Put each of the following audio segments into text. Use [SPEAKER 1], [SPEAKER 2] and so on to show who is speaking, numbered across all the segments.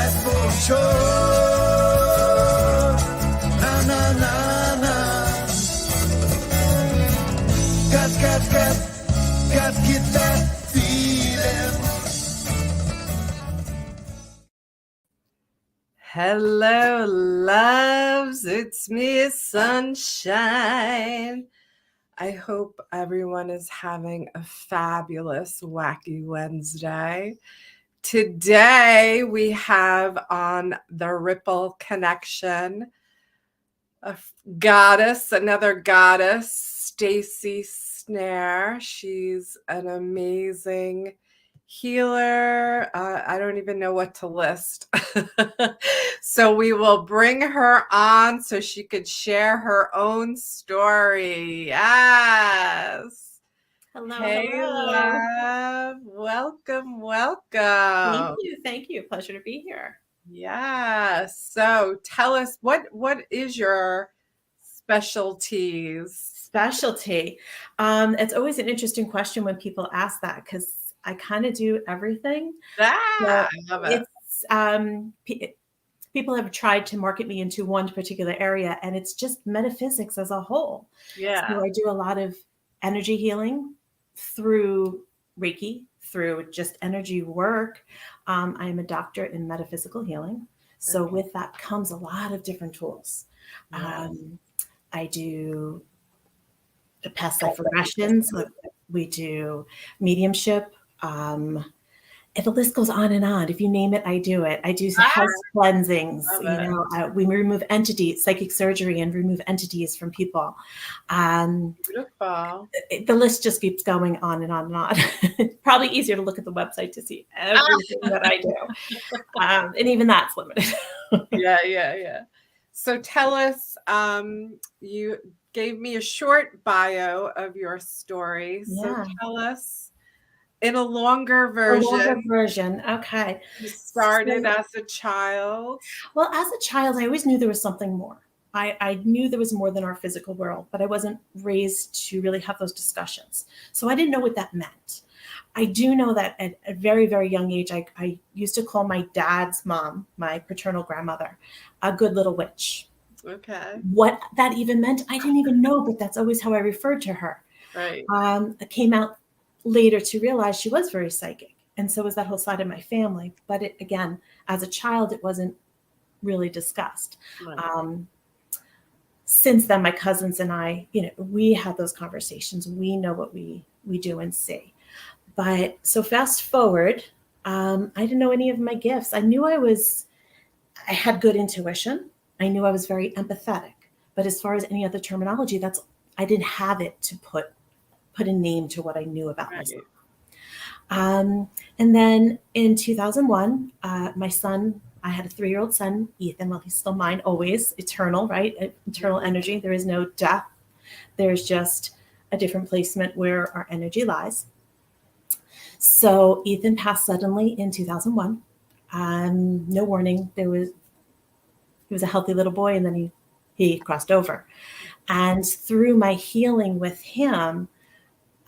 [SPEAKER 1] podcast for sure. Na na na na. Got get that feeling.
[SPEAKER 2] Hello, loves. It's me, Sunshine. I hope everyone is having a fabulous, wacky Wednesday. Today, we have on the Ripple Connection another goddess, Staci Snair. She's an amazing healer. I don't even know what to list. So we will bring her on so she could share her own story. Yes.
[SPEAKER 3] Hello,
[SPEAKER 2] Hey,
[SPEAKER 3] hello.
[SPEAKER 2] love. Welcome.
[SPEAKER 3] Thank you. Pleasure to be here.
[SPEAKER 2] Yeah. So tell us what is your specialties?
[SPEAKER 3] Specialty. It's always an interesting question when people ask that because I kind of do everything.
[SPEAKER 2] I love it.
[SPEAKER 3] People have tried to market me into one particular area, and it's just metaphysics as a whole.
[SPEAKER 2] Yeah.
[SPEAKER 3] So I do a lot of energy healing through Reiki, through just energy work. I am a doctor in metaphysical healing. So with that comes a lot of different tools.
[SPEAKER 2] Yeah.
[SPEAKER 3] I do the past life regressions. We do mediumship. And the list goes on and on. If you name it, I do it. I do house cleansings. We remove entities, psychic surgery, and remove entities from people.
[SPEAKER 2] Beautiful.
[SPEAKER 3] The list just keeps going on and on and on. Probably easier to look at the website to see everything that I do. And even that's limited.
[SPEAKER 2] Yeah. So tell us, you gave me a short bio of your story. So tell us in a longer version.
[SPEAKER 3] Okay.
[SPEAKER 2] You started as a child.
[SPEAKER 3] Well, as a child, I always knew there was something more. I knew there was more than our physical world, but I wasn't raised to really have those discussions. So I didn't know what that meant. I do know that at a very, very young age, I used to call my dad's mom, my paternal grandmother, a good little witch.
[SPEAKER 2] Okay.
[SPEAKER 3] What that even meant, I didn't even know, but that's always how I referred to her.
[SPEAKER 2] Right.
[SPEAKER 3] I came out later to realize she was very psychic. And so was that whole side of my family. But again, as a child, it wasn't really discussed.
[SPEAKER 2] Right.
[SPEAKER 3] Since then, my cousins and I, we had those conversations. We know what we do and see. But so fast forward, I didn't know any of my gifts. I knew I had good intuition. I knew I was very empathetic. But as far as any other terminology, I didn't have it to put a name to what I knew about myself. And then in 2001, my son, I had a 3-year-old son, Ethan. Well, he's still mine, always eternal, right? Eternal energy. There is no death. There's just a different placement where our energy lies. So Ethan passed suddenly in 2001. No warning. He was a healthy little boy, and then he crossed over. And through my healing with him,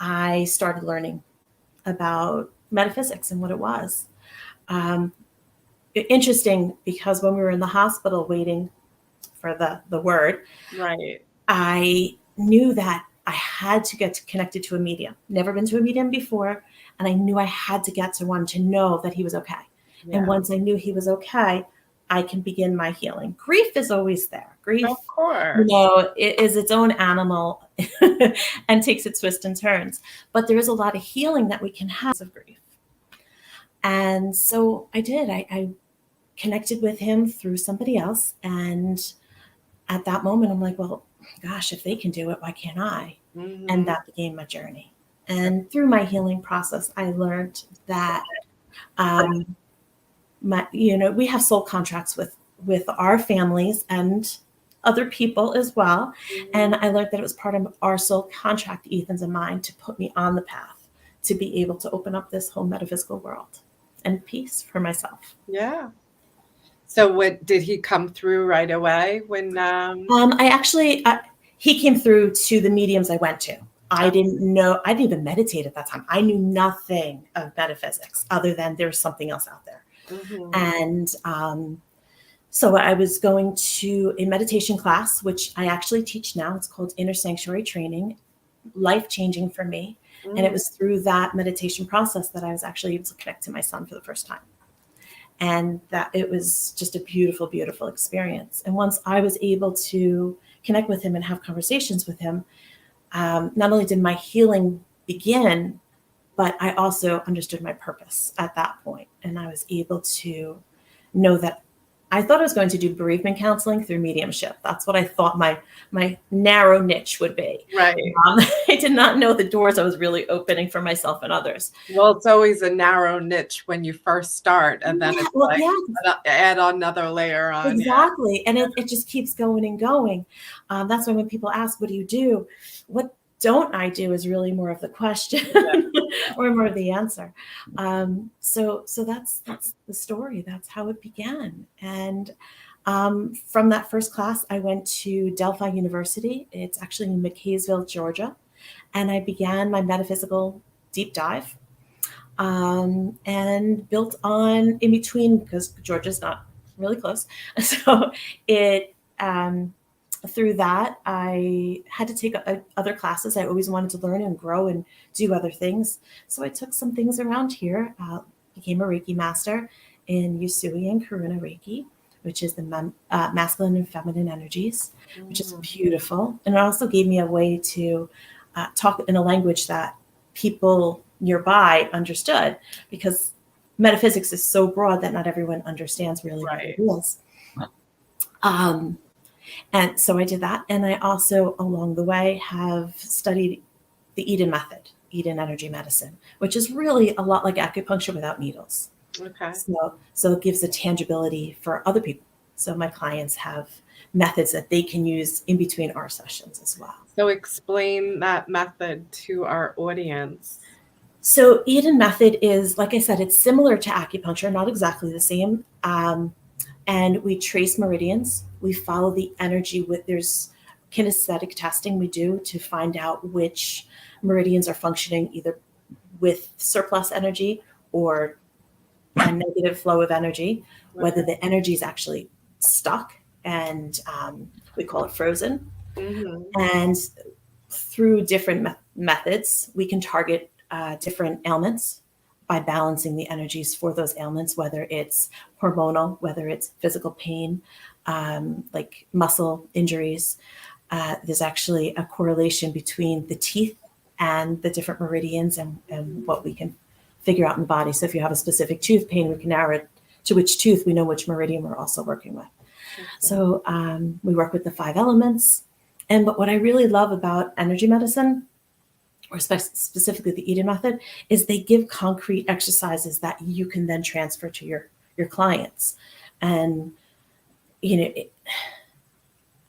[SPEAKER 3] I started learning about metaphysics and what it was. Interesting, because when we were in the hospital waiting for the word,
[SPEAKER 2] right,
[SPEAKER 3] I knew that I had to get connected to a medium. Never been to a medium before, and I knew I had to get to one to know that he was okay. Yeah. And once I knew he was okay, I can begin my healing. Grief is always there. Grief,
[SPEAKER 2] of course,
[SPEAKER 3] it is its own animal and takes its twists and turns. But there is a lot of healing that we can have of grief. And so I did. I connected with him through somebody else. And at that moment, I'm like, well, gosh, if they can do it, why can't I? Mm-hmm. And that became my journey. And through my healing process, I learned that we have soul contracts with our families and other people as well. Mm-hmm. And I learned that it was part of our soul contract, Ethan's and mine, to put me on the path to be able to open up this whole metaphysical world and peace for myself.
[SPEAKER 2] Yeah. So what did he come through right away when
[SPEAKER 3] he came through to the mediums I went to. I didn't even meditate at that time. I knew nothing of metaphysics other than there's something else out there.
[SPEAKER 2] Mhm.
[SPEAKER 3] And so I was going to a meditation class, which I actually teach now. It's called Inner Sanctuary Training, life-changing for me. And it
[SPEAKER 2] Mm.
[SPEAKER 3] was through that meditation process that I was actually able to connect to my son for the first time. And that it was just a beautiful, beautiful experience. And once I was able to connect with him and have conversations with him, not only did my healing begin, but I also understood my purpose at that point. And I was able to know that I thought I was going to do bereavement counseling through mediumship. That's what I thought my narrow niche would be.
[SPEAKER 2] Right.
[SPEAKER 3] I did not know the doors I was really opening for myself and others.
[SPEAKER 2] Well, it's always a narrow niche when you first start, and then
[SPEAKER 3] Yeah,
[SPEAKER 2] it's
[SPEAKER 3] well,
[SPEAKER 2] like
[SPEAKER 3] yeah,
[SPEAKER 2] add another layer on. Yeah.
[SPEAKER 3] exactly. And it just keeps going and going. That's why when people ask, what do you do? What don't I do is really more of the question or more of the answer. So that's the story. That's how it began. And from that first class, I went to Delphi University. It's actually in McKaysville, Georgia. And I began my metaphysical deep dive, and built on in between, because Georgia's not really close. So it, through that, I had to take other classes. I always wanted to learn and grow and do other things. So I took some things around here, became a Reiki master in Usui and Karuna Reiki, which is the masculine and feminine energies, which is beautiful. And it also gave me a way to talk in a language that people nearby understood, because metaphysics is so broad that not everyone understands really what it is. And so I did that. And I also, along the way, have studied the Eden method, Eden energy medicine, which is really a lot like acupuncture without needles.
[SPEAKER 2] Okay.
[SPEAKER 3] So it gives a tangibility for other people. So my clients have methods that they can use in between our sessions as well.
[SPEAKER 2] So explain that method to our audience.
[SPEAKER 3] So Eden method is, like I said, it's similar to acupuncture, not exactly the same. And we trace meridians. We follow the energy there's kinesthetic testing we do to find out which meridians are functioning either with surplus energy or a negative flow of energy, whether the energy is actually stuck and we call it frozen.
[SPEAKER 2] Mm-hmm.
[SPEAKER 3] And through different methods, we can target different ailments by balancing the energies for those ailments, whether it's hormonal, whether it's physical pain, like muscle injuries. There's actually a correlation between the teeth and the different meridians and what we can figure out in the body. So if you have a specific tooth pain, we can narrow it to which tooth. We know which meridian we're also working with. Okay. So we work with the 5 elements. But what I really love about energy medicine, or specifically the Eden method, is they give concrete exercises that you can then transfer to your clients. And,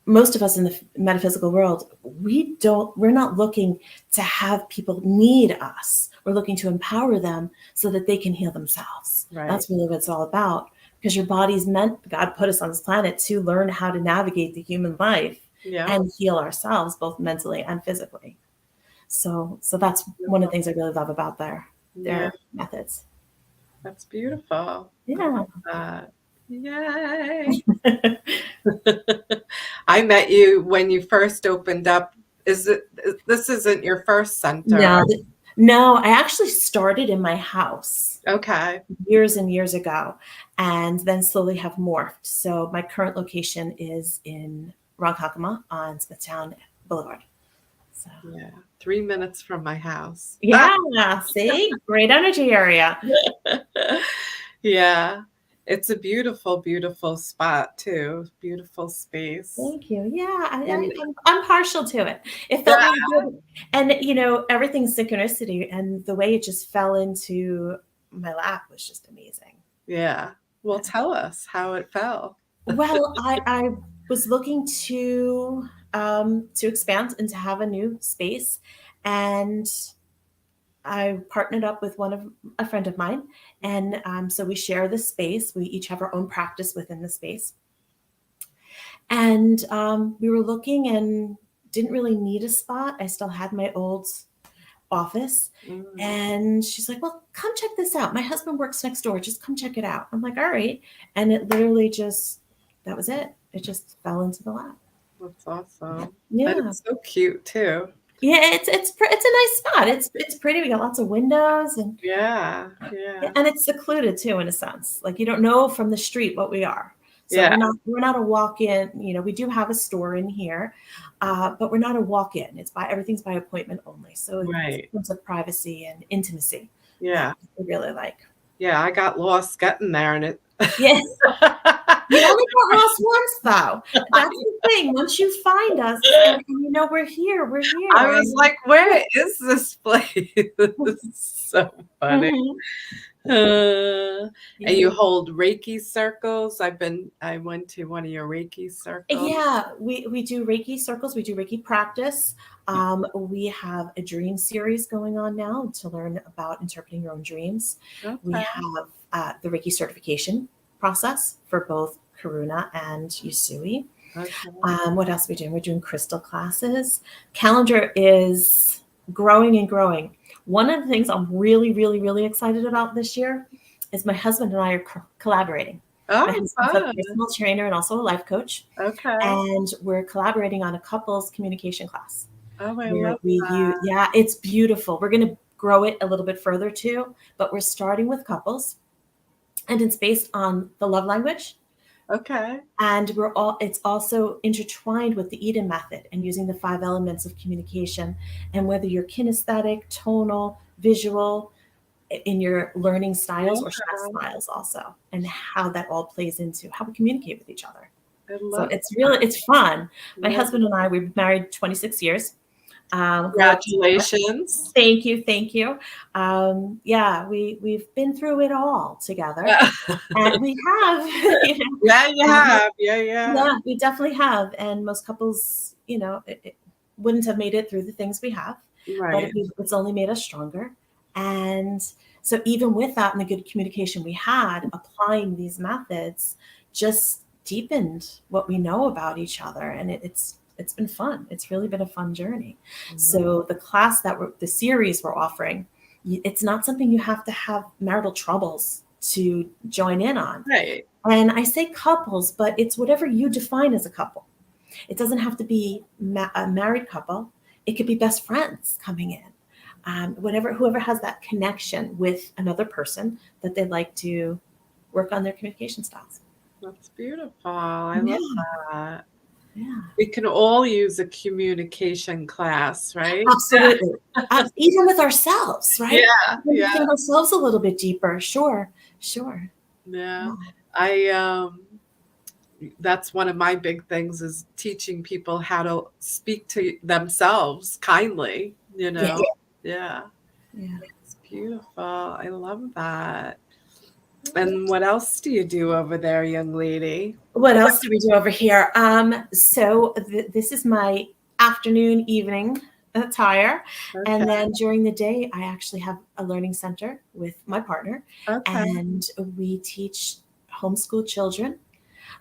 [SPEAKER 3] most of us in the metaphysical world, we're not looking to have people need us. We're looking to empower them so that they can heal themselves. Right. That's really what it's all about, because your body's God put us on this planet to learn how to navigate the human life and heal ourselves, both mentally and physically. So that's one of the things I really love about their methods.
[SPEAKER 2] That's beautiful.
[SPEAKER 3] Yeah.
[SPEAKER 2] Yay. I met you when you first opened up. This isn't your first center?
[SPEAKER 3] No, I actually started in my house.
[SPEAKER 2] Okay.
[SPEAKER 3] Years and years ago, and then slowly have morphed. So my current location is in Ronkonkoma on Smithtown Boulevard. So.
[SPEAKER 2] Yeah, 3 minutes from my house.
[SPEAKER 3] Yeah, see? Great energy area.
[SPEAKER 2] Yeah. It's a beautiful, beautiful spot too. Beautiful space.
[SPEAKER 3] Thank you. Yeah, I'm partial to it. It felt really good. And, everything's synchronicity. And the way it just fell into my lap was just amazing.
[SPEAKER 2] Yeah. Well, tell us how it fell.
[SPEAKER 3] Well, I was looking to expand and to have a new space. And I partnered up with a friend of mine. And so we share the space. We each have our own practice within the space. And we were looking and didn't really need a spot. I still had my old office.
[SPEAKER 2] Mm.
[SPEAKER 3] And she's like, well, come check this out. My husband works next door. Just come check it out. I'm like, all right. And it literally just, that was it. It just fell into the lap.
[SPEAKER 2] That's awesome. And
[SPEAKER 3] Yeah.
[SPEAKER 2] it's so cute too.
[SPEAKER 3] Yeah, it's a nice spot. It's pretty. We got lots of windows and
[SPEAKER 2] Yeah.
[SPEAKER 3] it's secluded too, in a sense. Like you don't know from the street what we are. So
[SPEAKER 2] Yeah.
[SPEAKER 3] we're not a walk-in. You know, we do have a store in here, but we're not a walk-in. Everything's by appointment only. So
[SPEAKER 2] Right.
[SPEAKER 3] it's of privacy and intimacy.
[SPEAKER 2] Yeah.
[SPEAKER 3] We really like.
[SPEAKER 2] Yeah, I got lost getting there, and it.
[SPEAKER 3] Yes. You only got lost once, though. That's the thing. Once you find us, and you know we're here. We're here.
[SPEAKER 2] I was like, "Where is this place?" This is so funny.
[SPEAKER 3] Mhm.
[SPEAKER 2] And you hold Reiki circles. I went to one of your Reiki circles.
[SPEAKER 3] Yeah, we do Reiki circles. We do Reiki practice. We have a dream series going on now to learn about interpreting your own dreams. We
[SPEAKER 2] Okay.
[SPEAKER 3] have the Reiki certification process for both Karuna and Usui.
[SPEAKER 2] Okay.
[SPEAKER 3] What else are we doing? We're doing crystal classes. Calendar is growing and growing. One of the things I'm really, really, really excited about this year is my husband and I are collaborating.
[SPEAKER 2] Oh,
[SPEAKER 3] My husband's a
[SPEAKER 2] fun.
[SPEAKER 3] personal trainer and also a life coach.
[SPEAKER 2] Okay.
[SPEAKER 3] And we're collaborating on a couples communication class.
[SPEAKER 2] Oh, I
[SPEAKER 3] Where
[SPEAKER 2] love
[SPEAKER 3] we
[SPEAKER 2] that.
[SPEAKER 3] yeah, it's beautiful. We're going to grow it a little bit further too, but we're starting with couples, and it's based on the love language.
[SPEAKER 2] Okay.
[SPEAKER 3] And it's also intertwined with the Eden method and using the 5 elements of communication, and whether you're kinesthetic, tonal, visual, in your learning styles or sex styles also, and how that all plays into how we communicate with each other.
[SPEAKER 2] I
[SPEAKER 3] So
[SPEAKER 2] love
[SPEAKER 3] it's fun. My
[SPEAKER 2] Yeah.
[SPEAKER 3] husband and I, we've married 26 years.
[SPEAKER 2] Congratulations.
[SPEAKER 3] Thank you. Yeah, we've been through it all together, and we have. You know,
[SPEAKER 2] Yeah, you have. Yeah.
[SPEAKER 3] yeah, we definitely have. And most couples, it wouldn't have made it through the things we have, but
[SPEAKER 2] Right.
[SPEAKER 3] it's only made us stronger. And so even with that and the good communication we had, applying these methods just deepened what we know about each other. And it's been fun. It's really been a fun journey. So the class the series we're offering, it's not something you have to have marital troubles to join in on.
[SPEAKER 2] Right.
[SPEAKER 3] And I say couples, but it's whatever you define as a couple. It doesn't have to be a married couple. It could be best friends coming in. Whoever has that connection with another person that they'd like to work on their communication styles.
[SPEAKER 2] That's beautiful. I love that.
[SPEAKER 3] Yeah.
[SPEAKER 2] We can all use a communication class, right?
[SPEAKER 3] Absolutely. Even with ourselves, right?
[SPEAKER 2] Yeah.
[SPEAKER 3] Understand ourselves a little bit deeper. Sure.
[SPEAKER 2] Yeah. That's one of my big things is teaching people how to speak to themselves kindly, Yeah.
[SPEAKER 3] Yeah.
[SPEAKER 2] It's beautiful. I love that. And what else do you do over there, young lady?
[SPEAKER 3] What else do we do over here? So this is my afternoon, evening attire.
[SPEAKER 2] Okay.
[SPEAKER 3] And then during the day, I actually have a learning center with my partner.
[SPEAKER 2] Okay.
[SPEAKER 3] And we teach homeschool children.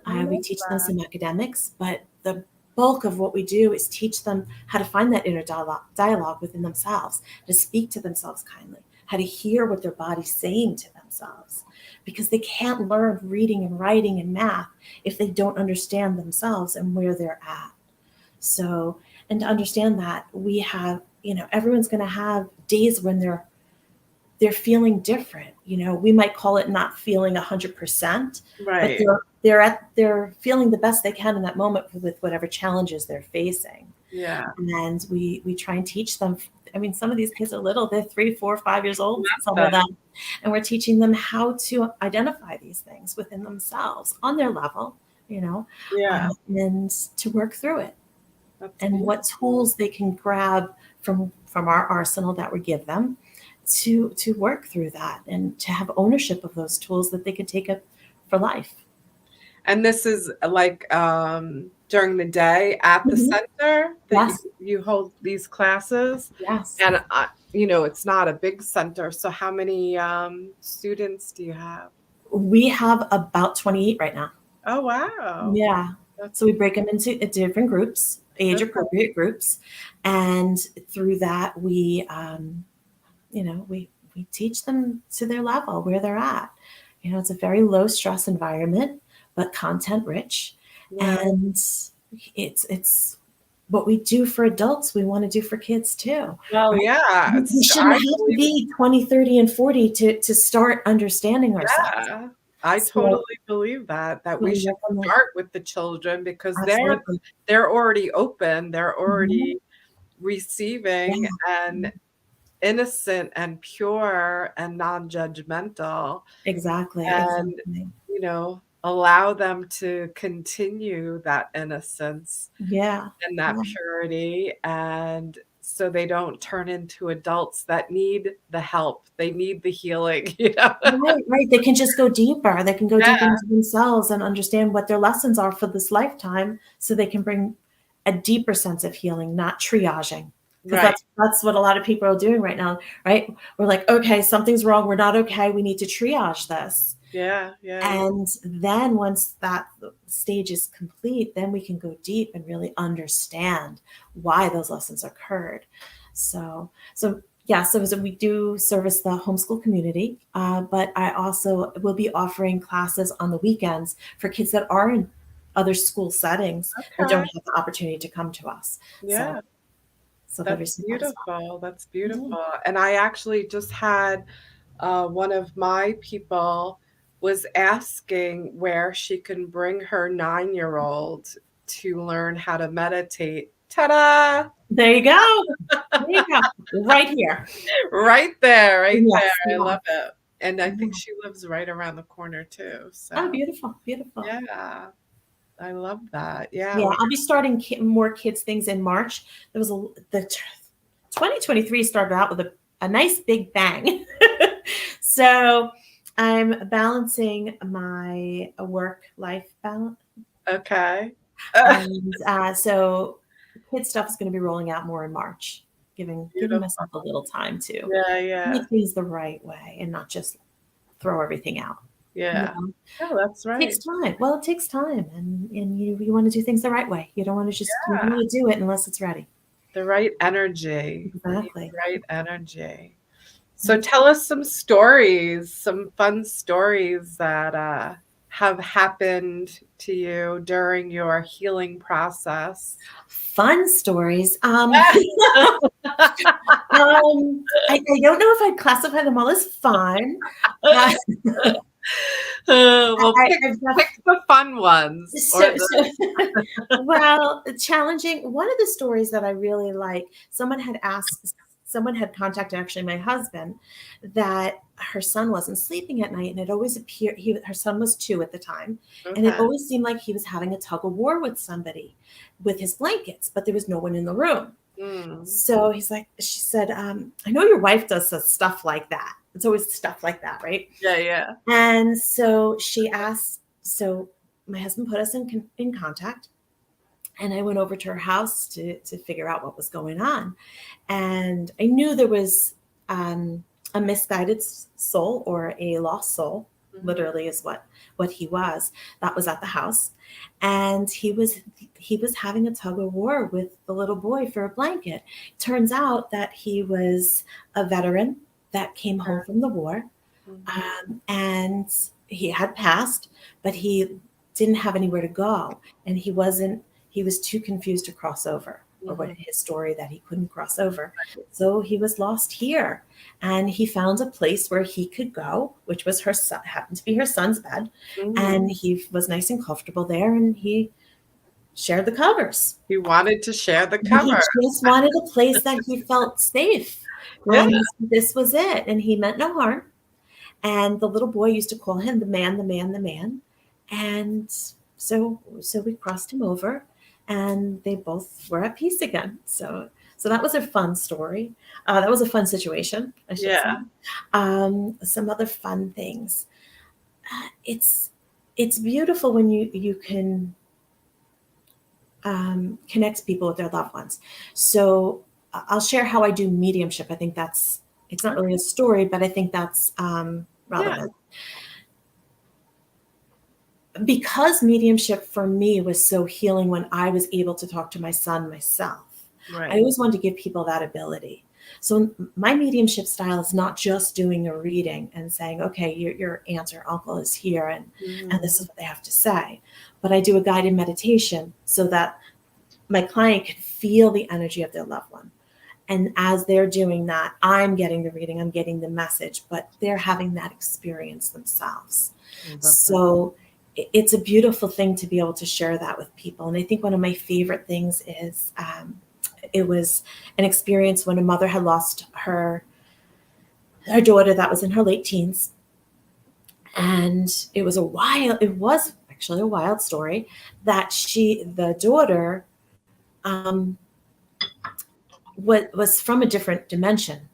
[SPEAKER 3] We teach them some academics, but the bulk of what we do is teach them how to find that inner dialogue within themselves, to speak to themselves kindly, how to hear what their body's saying to themselves, because they can't learn reading and writing and math if they don't understand themselves and where they're at. So, and to understand that we have, everyone's going to have days when they're feeling different. We might call it not feeling 100%,
[SPEAKER 2] Right.
[SPEAKER 3] but they're feeling the best they can in that moment with whatever challenges they're facing.
[SPEAKER 2] Yeah.
[SPEAKER 3] And we try and teach them. I mean, some of these kids are little, they're 3, 4, 5 years old, some of them. And we're teaching them how to identify these things within themselves on their level,
[SPEAKER 2] Yeah.
[SPEAKER 3] And to work through it.
[SPEAKER 2] That's
[SPEAKER 3] And
[SPEAKER 2] beautiful.
[SPEAKER 3] what tools they can grab from our arsenal that we give them to work through that and to have ownership of those tools that they can take up for life.
[SPEAKER 2] And this is like during the day at the center that
[SPEAKER 3] Yes.
[SPEAKER 2] you hold these classes.
[SPEAKER 3] Yes.
[SPEAKER 2] And it's not a big center. So how many students do you have?
[SPEAKER 3] We have about 28 right now.
[SPEAKER 2] Oh, wow.
[SPEAKER 3] Yeah. So we break them into different groups. age
[SPEAKER 2] Okay.
[SPEAKER 3] appropriate groups. And through that, we, we teach them to their level where they're at. It's a very low stress environment, but content rich.
[SPEAKER 2] Yeah.
[SPEAKER 3] And it's what we do for adults, we want to do for kids too.
[SPEAKER 2] Well,
[SPEAKER 3] Right?
[SPEAKER 2] yeah.
[SPEAKER 3] We shouldn't have to be 20, 30, and 40 to start understanding ourselves.
[SPEAKER 2] Yeah. I
[SPEAKER 3] So,
[SPEAKER 2] totally believe that we should start with the children because
[SPEAKER 3] absolutely.
[SPEAKER 2] they're already open, they're
[SPEAKER 3] Mhm.
[SPEAKER 2] already receiving
[SPEAKER 3] Yeah.
[SPEAKER 2] and innocent and pure and non-judgmental,
[SPEAKER 3] Exactly.
[SPEAKER 2] and allow them to continue that innocence
[SPEAKER 3] Yeah.
[SPEAKER 2] and that
[SPEAKER 3] Yeah.
[SPEAKER 2] purity, and so they don't turn into adults that need the help, they need the healing.
[SPEAKER 3] Right. They can just go deeper. They can go
[SPEAKER 2] Yeah,
[SPEAKER 3] deep into themselves and understand what their lessons are for this lifetime so they can bring a deeper sense of healing, not triaging. Because
[SPEAKER 2] right.
[SPEAKER 3] that's what a lot of people are doing right now, right? We're like, okay, something's wrong. We're not okay. We need to triage this.
[SPEAKER 2] Yeah.
[SPEAKER 3] And then once that stage is complete, then we can go deep and really understand why those lessons occurred. So we do service the homeschool community, but I also will be offering classes on the weekends for kids that are in other school settings that don't
[SPEAKER 2] Okay.
[SPEAKER 3] have the opportunity to come to us.
[SPEAKER 2] Yeah.
[SPEAKER 3] So there'll be
[SPEAKER 2] That's
[SPEAKER 3] some fun stuff.
[SPEAKER 2] beautiful. That's
[SPEAKER 3] Yeah.
[SPEAKER 2] beautiful. And I actually just had one of my people was asking where she can bring her 9-year-old to learn how to meditate. Ta-da!
[SPEAKER 3] There you go. There you go. Right here.
[SPEAKER 2] Right there, right
[SPEAKER 3] Yes,
[SPEAKER 2] there. I
[SPEAKER 3] yeah.
[SPEAKER 2] love it. And I think
[SPEAKER 3] Yeah.
[SPEAKER 2] she lives right around the corner too.
[SPEAKER 3] Oh,
[SPEAKER 2] So
[SPEAKER 3] beautiful, beautiful.
[SPEAKER 2] yeah, I love that. Yeah.
[SPEAKER 3] Yeah, I'll be starting more kids things in March. There was the 2023 started out with a nice big bang. So I'm balancing my work-life balance.
[SPEAKER 2] Okay.
[SPEAKER 3] And so kid stuff is going to be rolling out more in March, giving
[SPEAKER 2] Beautiful.
[SPEAKER 3] myself a little time to
[SPEAKER 2] Yeah.
[SPEAKER 3] make things the right way and not just throw everything out.
[SPEAKER 2] Yeah. Oh, that's
[SPEAKER 3] It
[SPEAKER 2] right.
[SPEAKER 3] takes time. Well, it takes time, and you want to do things the right way. You don't want to just you don't
[SPEAKER 2] Yeah.
[SPEAKER 3] want to do it unless it's ready.
[SPEAKER 2] The right energy.
[SPEAKER 3] Exactly.
[SPEAKER 2] The right energy. So tell us some stories, some fun stories that have happened to you during your healing process.
[SPEAKER 3] Fun stories. I don't know if I'd classify them all as fun.
[SPEAKER 2] Well, pick the fun ones.
[SPEAKER 3] Well, challenging. One of the stories that I really like, someone had contacted actually my husband that her son wasn't sleeping at night, and it always appeared her son was 2 at the time, and it always seemed like he was having a tug of war with somebody with his blankets, but there was no one in the room. So she said, I know your wife does stuff like that. It's always stuff like that, right?
[SPEAKER 2] Yeah.
[SPEAKER 3] And so she asked, so my husband put us in contact, and I went over to her house to figure out what was going on. And I knew there was a misguided soul or a lost soul, literally is what he was, that was at the house. And he was having a tug of war with the little boy for a blanket. Turns out that he was a veteran that came home from the war, and he had passed, but he didn't have anywhere to go, and he was too confused to cross over, or what his story that he couldn't cross over. So he was lost here, and he found a place where he could go, which was happened to be her son's bed, and he was nice and comfortable there, and he shared the covers.
[SPEAKER 2] He wanted to share the covers.
[SPEAKER 3] He just wanted a place that he felt safe. And this was it. And he meant no harm. And the little boy used to call him the man, the man, the man. And so we crossed him over, and they both were at peace again. So that was a fun story. That was a fun situation, I should say. Some other fun things. It's beautiful when you can connect people with their loved ones. So I'll share how I do mediumship. I think it's not really a story, but I think that's relevant. because mediumship for me was so healing when I was able to talk to my son myself, I always wanted to give people that ability. So my mediumship style is not just doing a reading and saying, okay, your aunt or uncle is here and this is what they have to say. But I do a guided meditation so that my client can feel the energy of their loved one. And as they're doing that, I'm getting the reading, I'm getting the message, but they're having that experience themselves. So it's a beautiful thing to be able to share that with people. And I think one of my favorite things is it was an experience when a mother had lost her daughter that was in her late teens. And it was actually a wild story that the daughter was from a different dimension.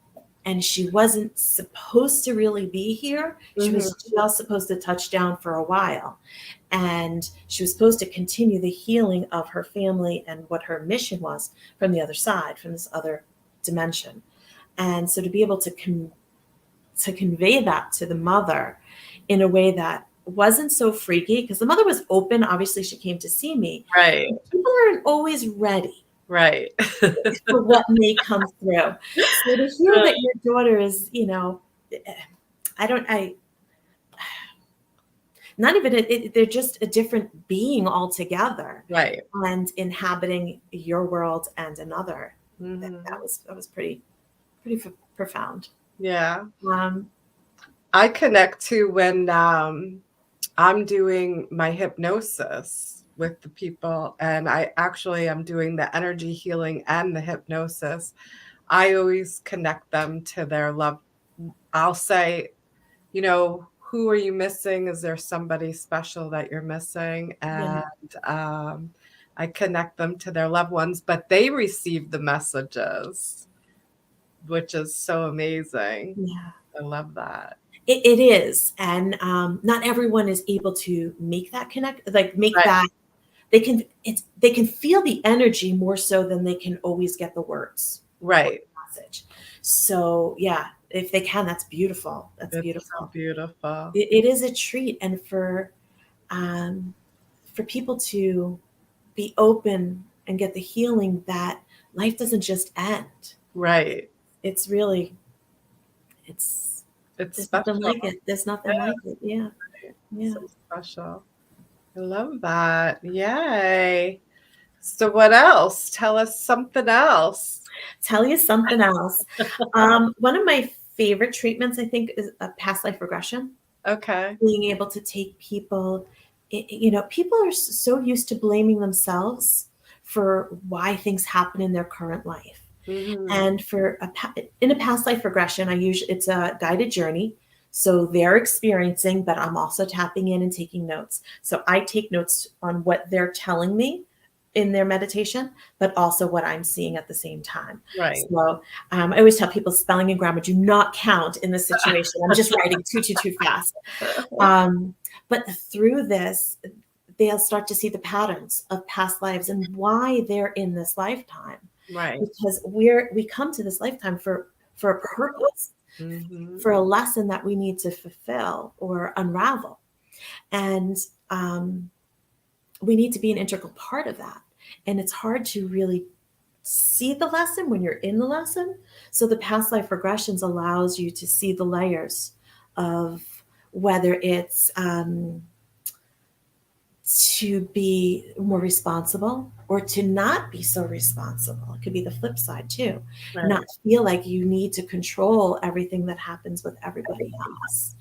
[SPEAKER 3] And she wasn't supposed to really be here. She was just supposed to touch down for a while. And she was supposed to continue the healing of her family and what her mission was from the other side, from this other dimension. And so to be able to convey that to the mother in a way that wasn't so freaky, because the mother was open. Obviously, she came to see me.
[SPEAKER 2] Right.
[SPEAKER 3] People aren't always ready.
[SPEAKER 2] Right.
[SPEAKER 3] For what may come through. So to hear that your daughter is, not even they're just a different being altogether.
[SPEAKER 2] Right.
[SPEAKER 3] And inhabiting your world and another. That was pretty profound.
[SPEAKER 2] Yeah. I connect to when I'm doing my hypnosis with the people, and I actually am doing the energy healing and the hypnosis. I always connect them to their love. I'll say, who are you missing? Is there somebody special that you're missing? And I connect them to their loved ones, but they receive the messages, which is so amazing.
[SPEAKER 3] Yeah.
[SPEAKER 2] I love that.
[SPEAKER 3] It is. And not everyone is able to make that connect, that. They can feel the energy more so than they can always get the words.
[SPEAKER 2] Right.
[SPEAKER 3] Message. So yeah, if they can, that's beautiful. That's beautiful.
[SPEAKER 2] So beautiful.
[SPEAKER 3] It is a treat. And for people to be open and get the healing that life doesn't just end.
[SPEAKER 2] Right.
[SPEAKER 3] It's really, there's nothing like it. There's nothing like it. Yeah. Yeah.
[SPEAKER 2] So special. I love that. Yay. So what else? Tell us something else.
[SPEAKER 3] Tell you something else. One of my favorite treatments, I think, is a past life regression.
[SPEAKER 2] Okay.
[SPEAKER 3] Being able to take people, people are so used to blaming themselves for why things happen in their current life. And in a past life regression, it's a guided journey. So they're experiencing, but I'm also tapping in and taking notes. So I take notes on what they're telling me in their meditation, but also what I'm seeing at the same time.
[SPEAKER 2] Right.
[SPEAKER 3] So I always tell people spelling and grammar do not count in this situation. I'm just writing too fast. But through this, they'll start to see the patterns of past lives and why they're in this lifetime.
[SPEAKER 2] Right.
[SPEAKER 3] Because we come to this lifetime for a purpose. For a lesson that we need to fulfill or unravel. And we need to be an integral part of that. And it's hard to really see the lesson when you're in the lesson. So the past life regressions allows you to see the layers of whether it's to be more responsible or to not be so responsible. It could be the flip side too. Right. Not feel like you need to control everything that happens with everybody else.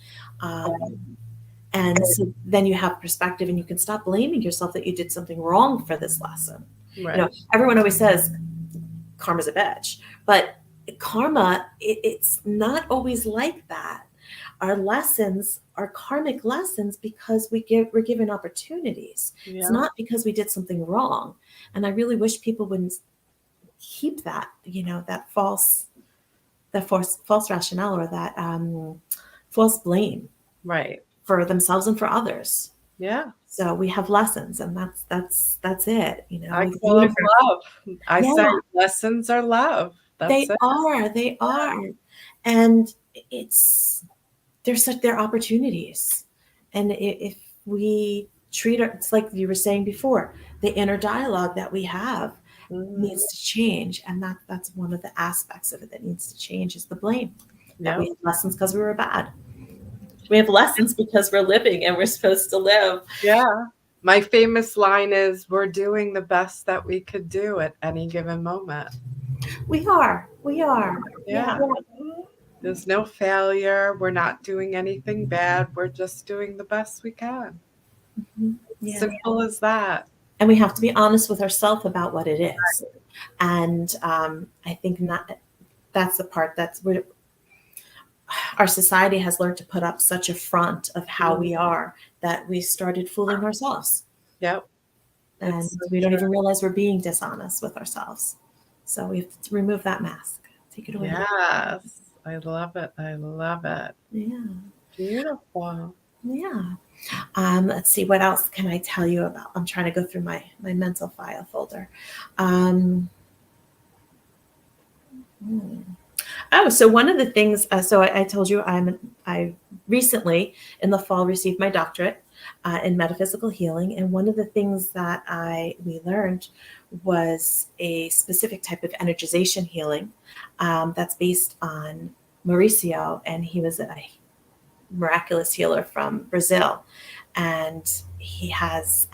[SPEAKER 3] And so then you have perspective and you can stop blaming yourself that you did something wrong for this lesson. Right. Everyone always says karma's a bitch, but karma, it's not always like that. Our lessons are karmic lessons because we're given opportunities. Yeah. It's not because we did something wrong. And I really wish people wouldn't keep that, that false rationale or that false blame,
[SPEAKER 2] right,
[SPEAKER 3] for themselves and for others.
[SPEAKER 2] Yeah.
[SPEAKER 3] So we have lessons, and that's it.
[SPEAKER 2] I call them love. I say lessons are love.
[SPEAKER 3] They are, and they're opportunities. And if we treat it. It's like you were saying before, the inner dialogue that we have needs to change. And that's one of the aspects of it that needs to change is the blame. That
[SPEAKER 2] Yep.
[SPEAKER 3] we have lessons because we were bad. We have lessons because we're living and we're supposed to live.
[SPEAKER 2] Yeah. My famous line is, we're doing the best that we could do at any given moment.
[SPEAKER 3] We are.
[SPEAKER 2] Yeah. There's no failure. We're not doing anything bad. We're just doing the best we can.
[SPEAKER 3] Yeah.
[SPEAKER 2] Simple as that.
[SPEAKER 3] And we have to be honest with ourselves about what it is. And I think that's the part that's where our society has learned to put up such a front of how we are that we started fooling ourselves.
[SPEAKER 2] Yep.
[SPEAKER 3] And
[SPEAKER 2] It's so
[SPEAKER 3] we don't
[SPEAKER 2] true.
[SPEAKER 3] even realize we're being dishonest with ourselves. So we have to remove that mask. Take it away.
[SPEAKER 2] Yes. I love it. I love it.
[SPEAKER 3] Yeah.
[SPEAKER 2] Beautiful.
[SPEAKER 3] Yeah. Let's see, what else can I tell you about? I'm trying to go through my mental file folder. Oh, so one of the things, so I told you I recently in the fall received my doctorate in metaphysical healing. And one of the things that we learned was a specific type of energization healing that's based on Mauricio, and he was a miraculous healer from Brazil. And he has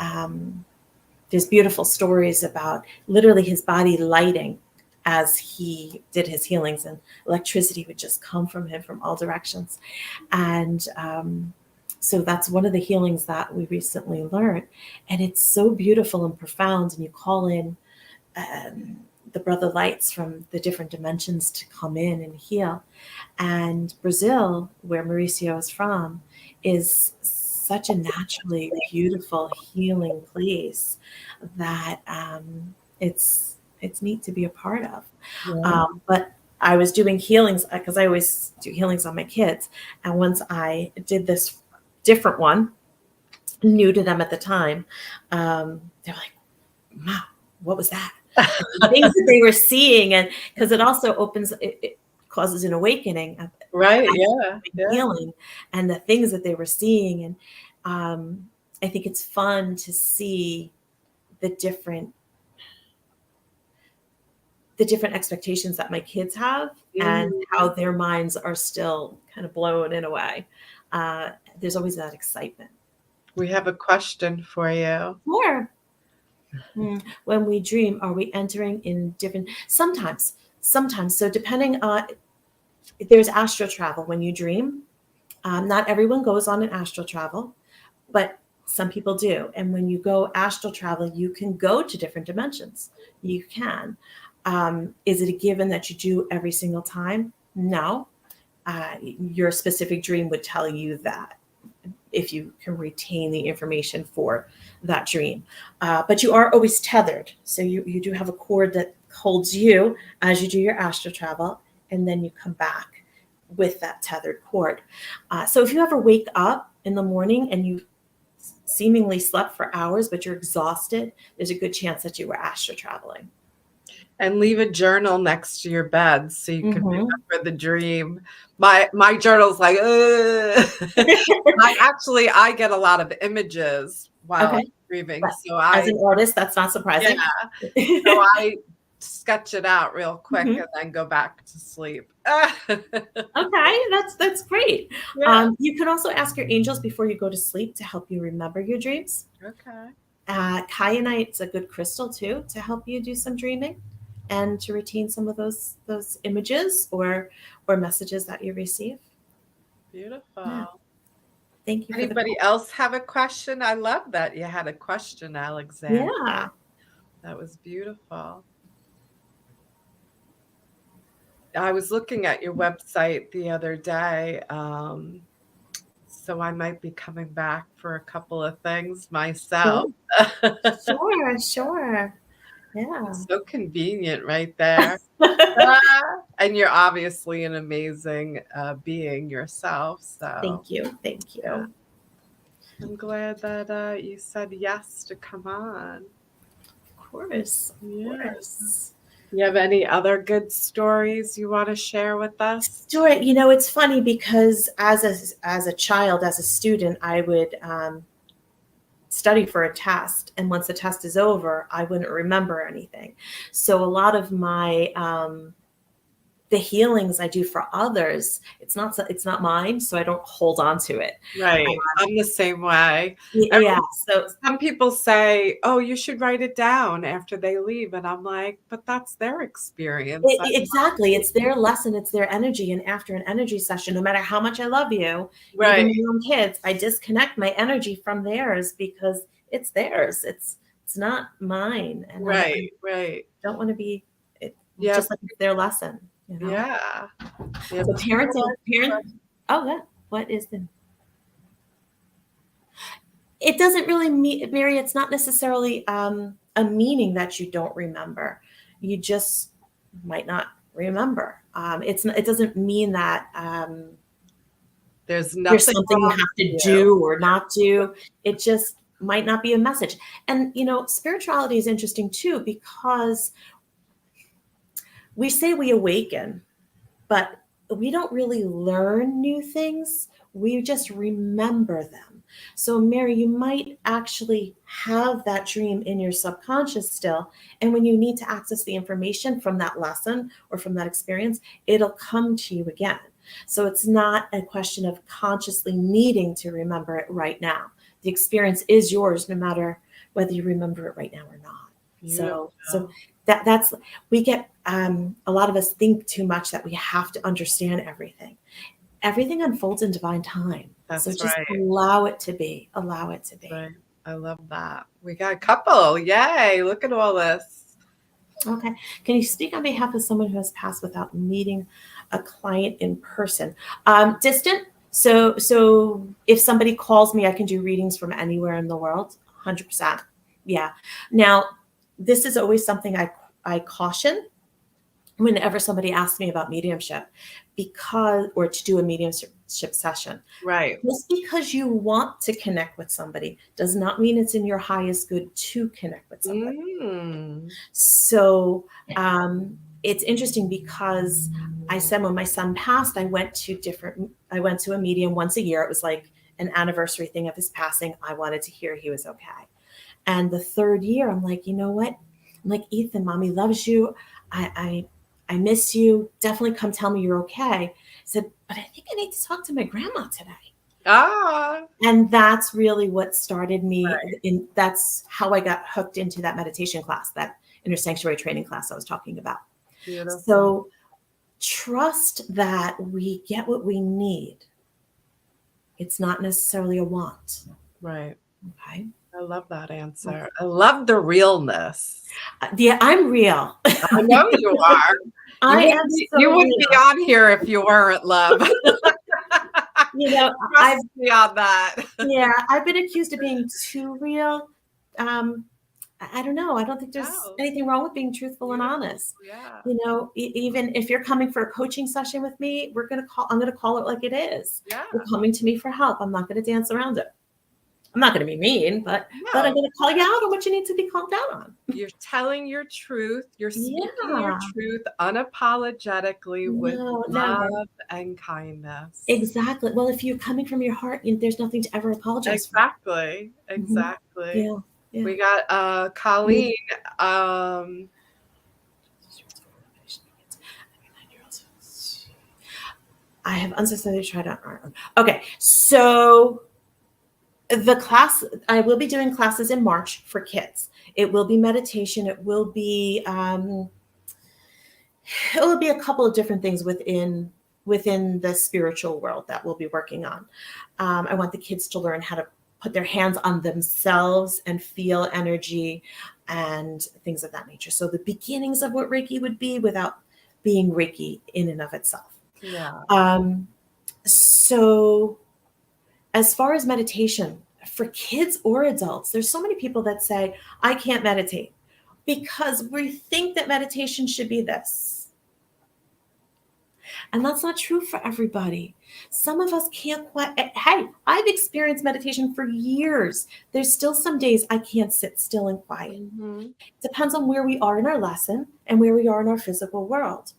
[SPEAKER 3] there's beautiful stories about literally his body lighting as he did his healings, and electricity would just come from him from all directions. And so that's one of the healings that we recently learned. And it's so beautiful and profound. And you call in the brother lights from the different dimensions to come in and heal. And Brazil, where Mauricio is from, is such a naturally beautiful healing place that it's neat to be a part of.
[SPEAKER 2] Yeah.
[SPEAKER 3] But I was doing healings because I always do healings on my kids. And once I did this different one, new to them at the time, they're like, "Mom, what was that?" The things that they were seeing, and because it also it causes an awakening of
[SPEAKER 2] Right. Yeah.
[SPEAKER 3] healing and the things that they were seeing. And I think it's fun to see the different expectations that my kids have and how their minds are still kind of blown in a way. There's always that excitement.
[SPEAKER 2] We have a question for you.
[SPEAKER 3] More. When we dream, are we entering in different? Sometimes. So depending on, there's astral travel when you dream. Not everyone goes on an astral travel, but some people do. And when you go astral travel, you can go to different dimensions. You can. Is it a given that you do every single time? No. Your specific dream would tell you that, if you can retain the information for that dream. But you are always tethered. So you do have a cord that holds you as you do your astral travel, and then you come back with that tethered cord. So if you ever wake up in the morning and you seemingly slept for hours, but you're exhausted, there's a good chance that you were astral traveling.
[SPEAKER 2] And leave a journal next to your bed so you can remember the dream. My journal's like, I get a lot of images while I'm dreaming. So
[SPEAKER 3] as an artist, that's not surprising.
[SPEAKER 2] Yeah. So I sketch it out real quick and then go back to sleep.
[SPEAKER 3] Okay, that's great.
[SPEAKER 2] Yeah.
[SPEAKER 3] You can also ask your angels before you go to sleep to help you remember your dreams.
[SPEAKER 2] Okay.
[SPEAKER 3] Kyanite's a good crystal too to help you do some dreaming and to retain some of those images or messages that you receive.
[SPEAKER 2] Beautiful.
[SPEAKER 3] Yeah. Thank you.
[SPEAKER 2] Anybody else have a question? I love that you had a question, Alexandra.
[SPEAKER 3] Yeah.
[SPEAKER 2] That was beautiful. I was looking at your website the other day, so I might be coming back for a couple of things myself.
[SPEAKER 3] Sure. Yeah.
[SPEAKER 2] So convenient right there. And you're obviously an amazing being yourself. So
[SPEAKER 3] Thank you.
[SPEAKER 2] Yeah. I'm glad that you said yes to come on.
[SPEAKER 3] Of course.
[SPEAKER 2] Yes. You have any other good stories you want to share with us?
[SPEAKER 3] Story, it's funny because as a child, as a student, I would study for a test, and once the test is over, I wouldn't remember anything. So a lot of my the healings I do for others, it's not mine, so I don't hold on to it.
[SPEAKER 2] Right. I'm the same way.
[SPEAKER 3] Yeah. So
[SPEAKER 2] Some people say, "Oh, you should write it down after they leave," and I'm like, "But that's their experience."
[SPEAKER 3] exactly, it's their lesson, it's their energy, and after an energy session, no matter how much I love you,
[SPEAKER 2] Right.
[SPEAKER 3] even my own kids, I disconnect my energy from theirs because it's theirs. It's not mine, and
[SPEAKER 2] Right.
[SPEAKER 3] I don't want to be
[SPEAKER 2] Yeah.
[SPEAKER 3] just like it's their lesson. You know?
[SPEAKER 2] Yeah.
[SPEAKER 3] So parents. Oh, yeah. What is the? It doesn't really mean, Mary. It's not necessarily a meaning that you don't remember. You just might not remember. It doesn't mean that
[SPEAKER 2] there's
[SPEAKER 3] something you have to do or not do. It just might not be a message. And spirituality is interesting too, because we say we awaken, but we don't really learn new things. We just remember them. So, Mary, you might actually have that dream in your subconscious still. And when you need to access the information from that lesson or from that experience, it'll come to you again. So it's not a question of consciously needing to remember it right now. The experience is yours, no matter whether you remember it right now or not.
[SPEAKER 2] Beautiful.
[SPEAKER 3] So that's we get a lot of us think too much that we have to understand everything. Everything unfolds in divine time.
[SPEAKER 2] That's
[SPEAKER 3] so just
[SPEAKER 2] right.
[SPEAKER 3] allow it to be. Allow it to be.
[SPEAKER 2] Right. I love that. We got a couple. Yay. Look at all this.
[SPEAKER 3] Okay. Can you speak on behalf of someone who has passed without meeting a client in person? Distant. So if somebody calls me, I can do readings from anywhere in the world. 100%. Yeah. Now, this is always something I caution whenever somebody asks me about mediumship, or to do a mediumship session.
[SPEAKER 2] Right.
[SPEAKER 3] Just because you want to connect with somebody does not mean it's in your highest good to connect with somebody. So it's interesting because I said when my son passed, I went to a medium once a year. It was like an anniversary thing of his passing. I wanted to hear he was okay. And the third year, I'm like, you know what? I'm like, Ethan, mommy loves you. I miss you. Definitely come tell me you're okay. I said, but I think I need to talk to my grandma today. And that's really what started me. Right. That's how I got hooked into that meditation class, that inner sanctuary training class I was talking about. Beautiful. So trust that we get what we need. It's not necessarily a want.
[SPEAKER 2] Right.
[SPEAKER 3] Okay.
[SPEAKER 2] I love that answer. Okay. I love the realness.
[SPEAKER 3] Yeah, I'm real.
[SPEAKER 2] I know you are. You wouldn't be on here if you weren't, love. I've me on that.
[SPEAKER 3] Yeah, I've been accused of being too real. I don't know. I don't think there's anything wrong with being truthful and honest.
[SPEAKER 2] Yeah.
[SPEAKER 3] Even if you're coming for a coaching session with me, I'm going to call it like it is.
[SPEAKER 2] Yeah.
[SPEAKER 3] You're coming to me for help. I'm not going to dance around it. I'm not going to be mean, but I'm going to call you out on what you need to be called out on.
[SPEAKER 2] You're telling your truth. You're speaking your truth unapologetically with love and kindness.
[SPEAKER 3] Exactly. Well, if you're coming from your heart, there's nothing to ever apologize for.
[SPEAKER 2] Exactly.
[SPEAKER 3] Yeah. Yeah.
[SPEAKER 2] We got Colleen.
[SPEAKER 3] I have unsuccessfully tried out. Okay, so the class, I will be doing classes in March for kids. It will be meditation. It will be a couple of different things within the spiritual world that we'll be working on. I want the kids to learn how to put their hands on themselves and feel energy and things of that nature. So the beginnings of what Reiki would be without being Reiki in and of itself.
[SPEAKER 2] Yeah.
[SPEAKER 3] So as far as meditation for kids or adults, there's so many people that say, I can't meditate because we think that meditation should be this. And that's not true for everybody. Some of us can't quite. Hey, I've experienced meditation for years. There's still some days I can't sit still and quiet. Mm-hmm. Depends on where we are in our lesson and where we are in our physical world.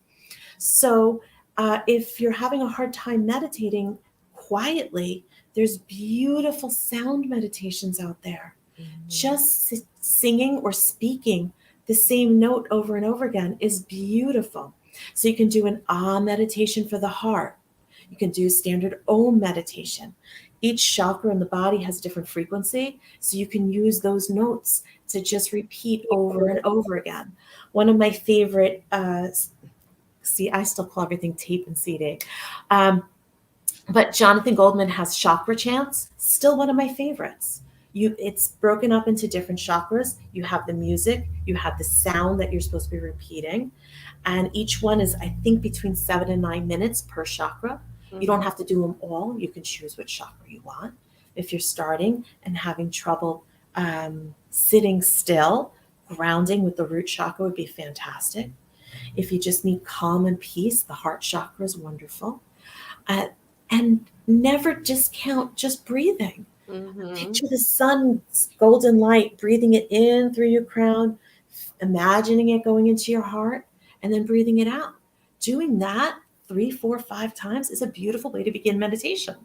[SPEAKER 3] So if you're having a hard time meditating quietly, there's beautiful sound meditations out there. Just singing or speaking the same note over and over again is beautiful. So you can do an ah meditation for the heart. You can do standard om meditation. Each chakra in the body has a different frequency, so you can use those notes to just repeat over and over again. One of my favorite, see, I still call everything tape and CD. But Jonathan Goldman has chakra chants, still one of my favorites. It's broken up into different chakras. You have the music, you have the sound that you're supposed to be repeating. And each one is, I think, between 7 and 9 minutes per chakra. You don't have to do them all. You can choose which chakra you want. If you're starting and having trouble sitting still, grounding with the root chakra would be fantastic. If you just need calm and peace, the heart chakra is wonderful. And never discount just breathing. Picture the sun's golden light, breathing it in through your crown, imagining it going into your heart, and then breathing it out. Doing that 3, 4, 5 times is a beautiful way to begin meditation.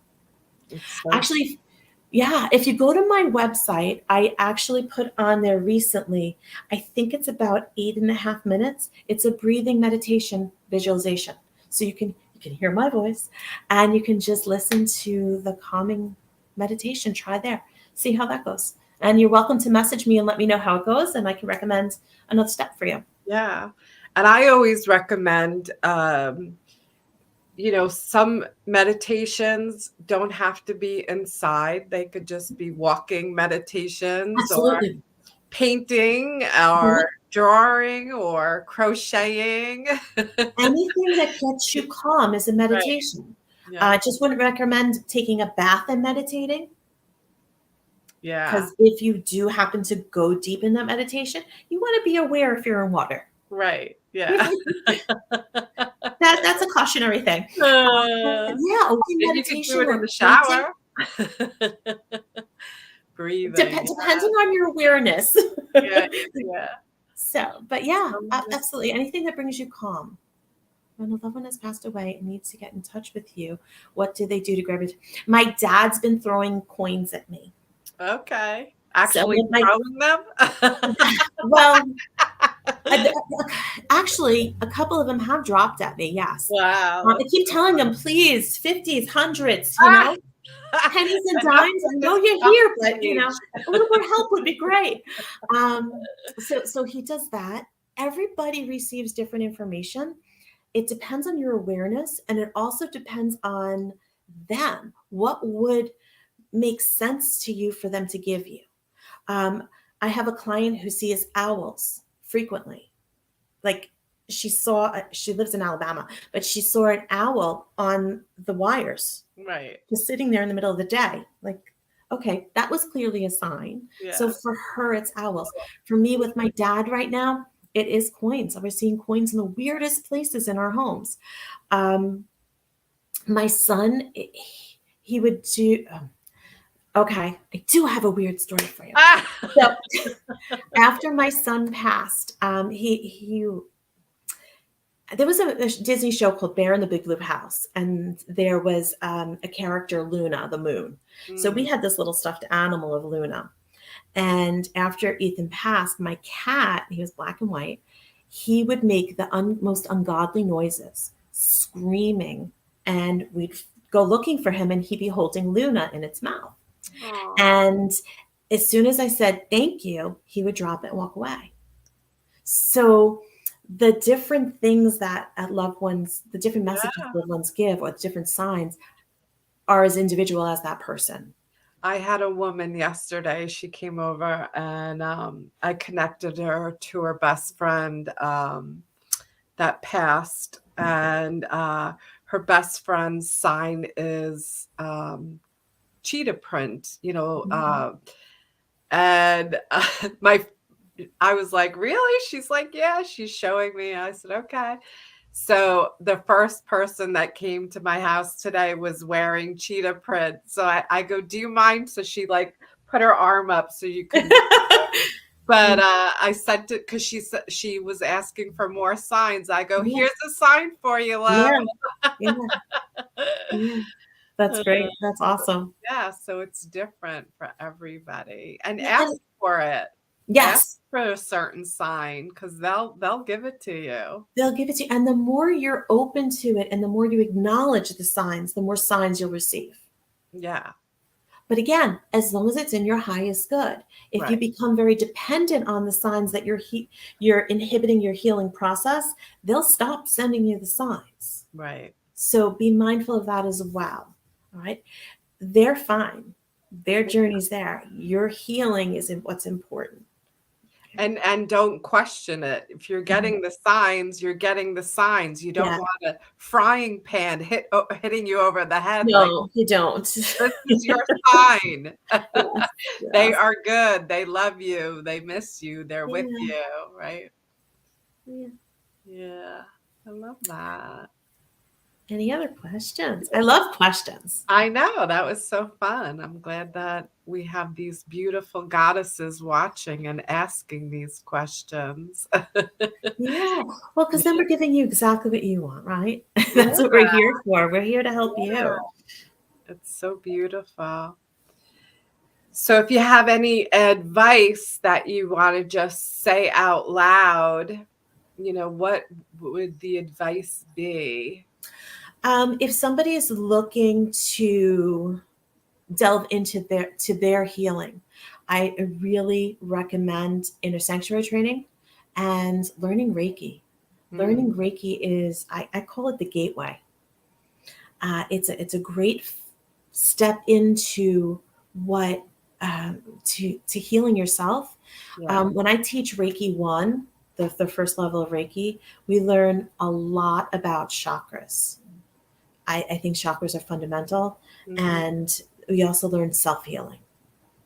[SPEAKER 3] Actually, yeah, if you go to my website, I actually put on there recently, I think it's about 8.5 minutes. It's a breathing meditation visualization. So you can hear my voice and you can just listen to the calming meditation. Try there. See how that goes. And you're welcome to message me and let me know how it goes, and I can recommend another step for you.
[SPEAKER 2] Yeah. And I always recommend, some meditations don't have to be inside. They could just be walking meditations.
[SPEAKER 3] Absolutely.
[SPEAKER 2] Or painting or drawing or crocheting.
[SPEAKER 3] Anything that gets you calm is a meditation.
[SPEAKER 2] Right. Yeah.
[SPEAKER 3] I just wouldn't recommend taking a bath and meditating.
[SPEAKER 2] Yeah.
[SPEAKER 3] Because if you do happen to go deep in that meditation, you want to be aware if you're in water.
[SPEAKER 2] Right. Yeah.
[SPEAKER 3] That's a cautionary thing. Yeah,
[SPEAKER 2] you can do it in the shower. Breathing.
[SPEAKER 3] Depending on your awareness.
[SPEAKER 2] Yeah.
[SPEAKER 3] So, but yeah, absolutely. Anything that brings you calm. When a loved one has passed away and needs to get in touch with you, what do they do to grab it? My dad's been throwing coins at me.
[SPEAKER 2] Okay. Actually throwing them?
[SPEAKER 3] Well, actually, a couple of them have dropped at me, yes.
[SPEAKER 2] Wow.
[SPEAKER 3] I keep telling them, please, 50s, 100s, pennies and dimes. I know you're here, but, a little more help would be great. So he does that. Everybody receives different information. It depends on your awareness, and it also depends on them. What would make sense to you for them to give you? I have a client who sees owls frequently. Like she lives in Alabama, but she saw an owl on the wires.
[SPEAKER 2] Right.
[SPEAKER 3] Just sitting there in the middle of the day. Like, okay, that was clearly a sign. Yeah. So for her, it's owls. For me, with my dad right now, it is coins. We're seeing coins in the weirdest places in our homes. My son, he would do... Okay, I do have a weird story for you. So after my son passed, there was a Disney show called Bear in the Big Blue House, and there was a character, Luna, the moon. So we had this little stuffed animal of Luna. And after Ethan passed, my cat, he was black and white, he would make the most ungodly noises, screaming, and we'd go looking for him, and he'd be holding Luna in its mouth. Aww. And as soon as I said, thank you, he would drop it and walk away. So the different things that loved ones, the different messages loved ones give, or the different signs, are as individual as that person.
[SPEAKER 2] I had a woman yesterday, she came over, and I connected her to her best friend that passed. And her best friend's sign is cheetah print, and I was like, really? She's like, yeah, she's showing me. I said, okay. So the first person that came to my house today was wearing cheetah print. So I go, do you mind? So she put her arm up so you can. But I sent it because she was asking for more signs. I go, here's a sign for you, love.
[SPEAKER 3] Yeah. That's great. That's awesome.
[SPEAKER 2] Yeah, so it's different for everybody. And
[SPEAKER 3] Yeah,
[SPEAKER 2] ask
[SPEAKER 3] and
[SPEAKER 2] for it. Ask
[SPEAKER 3] yes,
[SPEAKER 2] for a certain sign because they'll give it to you.
[SPEAKER 3] they'll give it to you. And the more you're open to it and the more you acknowledge the signs, the more signs you'll receive.
[SPEAKER 2] Yeah,
[SPEAKER 3] But again, as long as it's in your highest good, if you
[SPEAKER 2] right,
[SPEAKER 3] become very dependent on the signs that you're inhibiting your healing process, they'll stop sending you the signs.
[SPEAKER 2] right.
[SPEAKER 3] So be mindful of that as well. All right. They're fine. Their journey's there. Your healing is what's important.
[SPEAKER 2] And don't question it. If you're getting the signs, you're getting the signs. You don't
[SPEAKER 3] Yeah.
[SPEAKER 2] want a frying pan hitting you over the head like,
[SPEAKER 3] No, you don't.
[SPEAKER 2] this is your sign.
[SPEAKER 3] Yes,
[SPEAKER 2] They
[SPEAKER 3] yes.
[SPEAKER 2] are good. They love you. They miss you. They're with
[SPEAKER 3] Yeah,
[SPEAKER 2] you, right?
[SPEAKER 3] yeah.
[SPEAKER 2] Yeah, I love that.
[SPEAKER 3] Any other questions? I love questions.
[SPEAKER 2] I know. That was so fun. I'm glad that we have these beautiful goddesses watching and asking these questions.
[SPEAKER 3] Yeah. Well, because then we're giving you exactly what you want, right?
[SPEAKER 2] Yeah,
[SPEAKER 3] That's what we're here for. We're here to help
[SPEAKER 2] yeah.
[SPEAKER 3] you.
[SPEAKER 2] It's so beautiful. So if you have any advice that you want to just say out loud, what would the advice be?
[SPEAKER 3] If somebody is looking to delve into their healing, I really recommend inner sanctuary training and learning Reiki.
[SPEAKER 2] Mm,
[SPEAKER 3] Learning Reiki is I call it the gateway. It's a great step into what to healing yourself.
[SPEAKER 2] yeah.
[SPEAKER 3] When I teach Reiki 1, the first level of Reiki, we learn a lot about chakras. I think chakras are fundamental,
[SPEAKER 2] Mhm.
[SPEAKER 3] and we also learn self-healing.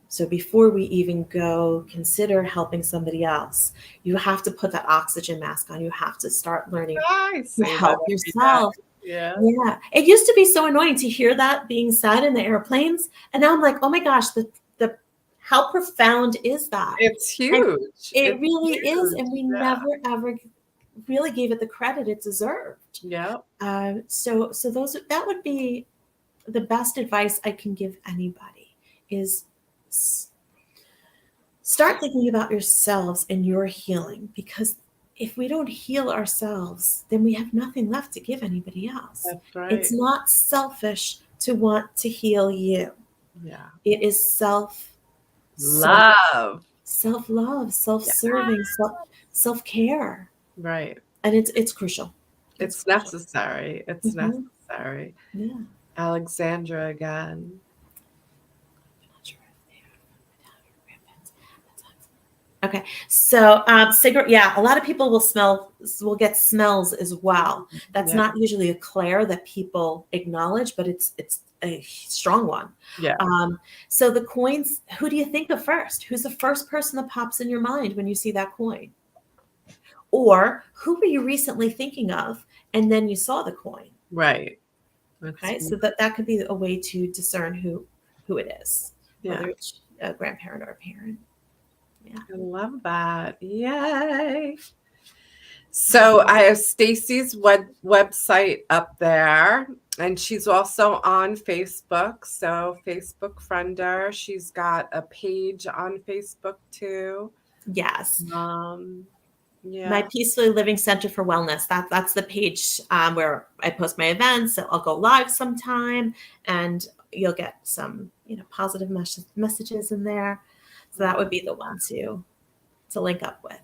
[SPEAKER 3] So before we even go consider helping somebody else, you have to put that oxygen mask on. You have to start learning
[SPEAKER 2] I
[SPEAKER 3] to
[SPEAKER 2] say that
[SPEAKER 3] help
[SPEAKER 2] every day.
[SPEAKER 3] yourself.
[SPEAKER 2] Yeah.
[SPEAKER 3] Yeah. It used to be so annoying to hear that being said in the airplanes. And now I'm like, oh my gosh, the how profound is that?
[SPEAKER 2] It's
[SPEAKER 3] And
[SPEAKER 2] huge.
[SPEAKER 3] it
[SPEAKER 2] It's
[SPEAKER 3] really is.
[SPEAKER 2] huge.
[SPEAKER 3] And we
[SPEAKER 2] Yeah.
[SPEAKER 3] never ever really gave it the credit it deserved.
[SPEAKER 2] Yeah.
[SPEAKER 3] So that would be the best advice I can give anybody is start thinking about yourselves and your healing, because if we don't heal ourselves, then we have nothing left to give anybody else.
[SPEAKER 2] That's right.
[SPEAKER 3] It's not selfish to want to heal you.
[SPEAKER 2] Yeah.
[SPEAKER 3] It is self
[SPEAKER 2] Love.
[SPEAKER 3] self-love,
[SPEAKER 2] Yeah.
[SPEAKER 3] self-serving, self-care.
[SPEAKER 2] Right.
[SPEAKER 3] And it's crucial. It's
[SPEAKER 2] It's
[SPEAKER 3] crucial.
[SPEAKER 2] necessary. It's
[SPEAKER 3] Mhm.
[SPEAKER 2] necessary.
[SPEAKER 3] Yeah.
[SPEAKER 2] Alexandra again.
[SPEAKER 3] Okay, so cigarette, yeah, a lot of people will get smells as well. That's
[SPEAKER 2] Yeah.
[SPEAKER 3] not usually a clair that people acknowledge, but it's a strong one.
[SPEAKER 2] Yeah.
[SPEAKER 3] So the coins, who do you think of first? Who's the first person that pops in your mind when you see that coin? Or who were you recently thinking of, and then you saw the coin?
[SPEAKER 2] Right. That's
[SPEAKER 3] Okay, so that could be a way to discern who it is,
[SPEAKER 2] yeah.
[SPEAKER 3] whether it's a grandparent or a parent. Yeah.
[SPEAKER 2] I love that. Yay. So I have Staci's website up there, and she's also on Facebook. So Facebook friend her. She's got a page on Facebook too.
[SPEAKER 3] Yes.
[SPEAKER 2] Yeah.
[SPEAKER 3] My Peacefully Living Center for Wellness. That's the page where I post my events. So I'll go live sometime, and you'll get some positive messages in there. So that would be the one to link up with.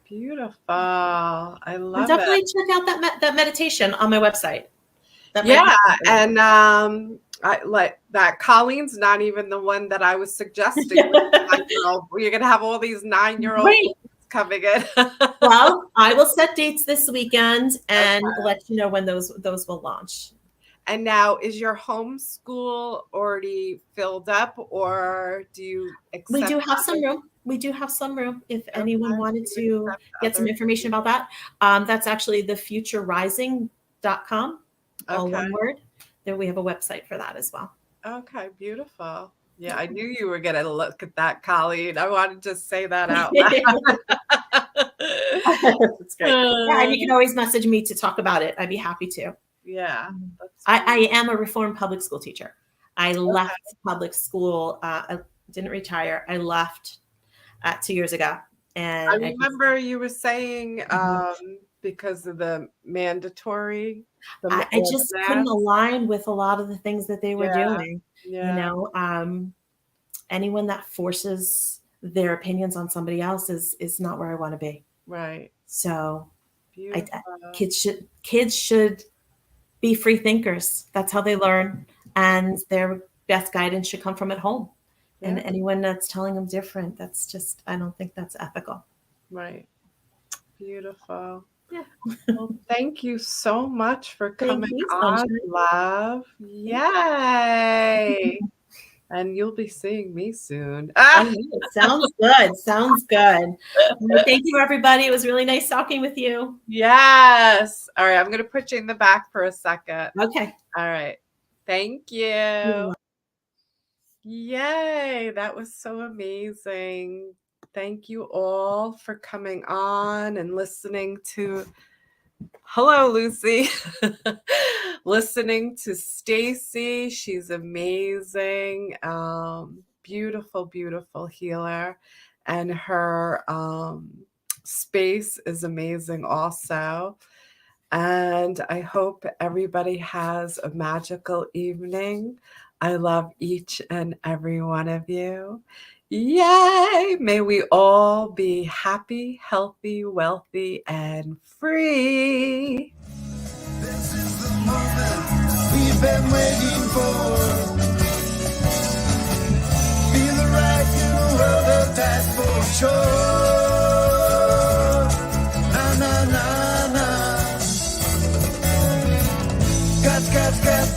[SPEAKER 2] Beautiful. I
[SPEAKER 3] And
[SPEAKER 2] love
[SPEAKER 3] definitely
[SPEAKER 2] it.
[SPEAKER 3] check out that meditation on my website. That might
[SPEAKER 2] Yeah,
[SPEAKER 3] be
[SPEAKER 2] and I like that. Colleen's not even the one that I was suggesting. With the 9-year-old. You're gonna have all these 9-year-old
[SPEAKER 3] Great.
[SPEAKER 2] coming in.
[SPEAKER 3] Well, I will set dates this weekend and let you know when those will launch.
[SPEAKER 2] And now, is your homeschool already filled up, or do you accept?
[SPEAKER 3] We do have some room. We do have some room if anyone wanted to get some information about that. That's actually thefuturerising.com, all one word. There we have a website for that as well.
[SPEAKER 2] Okay, beautiful. Yeah, I knew you were going to look at that, Colleen. I wanted to say that out loud.
[SPEAKER 3] That's great. Yeah, and you can always message me to talk about it. I'd be happy to.
[SPEAKER 2] Yeah.
[SPEAKER 3] I am a reformed public school teacher. I left public school. I didn't retire. I left 2 years ago. And
[SPEAKER 2] I remember you were saying
[SPEAKER 3] Mhm.
[SPEAKER 2] because of the mandatory.
[SPEAKER 3] I just couldn't align with a lot of the things that they were
[SPEAKER 2] Yeah.
[SPEAKER 3] doing. You
[SPEAKER 2] Yeah.
[SPEAKER 3] know, anyone that forces their opinions on somebody else is not where I want to be.
[SPEAKER 2] Right.
[SPEAKER 3] So
[SPEAKER 2] Beautiful.
[SPEAKER 3] kids should be free thinkers. That's how they learn, and their best guidance should come from at home. And
[SPEAKER 2] Yeah.
[SPEAKER 3] anyone that's telling them different, that's just, I don't think that's ethical.
[SPEAKER 2] Right. Beautiful.
[SPEAKER 3] Yeah.
[SPEAKER 2] Well, thank you so much for coming
[SPEAKER 3] you,
[SPEAKER 2] on,
[SPEAKER 3] Sunshine.
[SPEAKER 2] love. Yay. And you'll be seeing me soon.
[SPEAKER 3] Sounds good. Sounds good. Well, thank you, everybody. It was really nice talking with you.
[SPEAKER 2] Yes. All right. I'm going to put you in the back for a second.
[SPEAKER 3] Okay.
[SPEAKER 2] All right. Thank you. Yay. That was so amazing. Thank you all for coming on and listening to, hello, Lucy, listening to Staci. She's amazing. Beautiful, beautiful healer. And her space is amazing also. And I hope everybody has a magical evening. I love each and every one of you. Yay! May we all be happy, healthy, wealthy, and free.
[SPEAKER 1] This is the moment we've been waiting for. Be the right in a world of that for sure. Na na na na. Got, get that.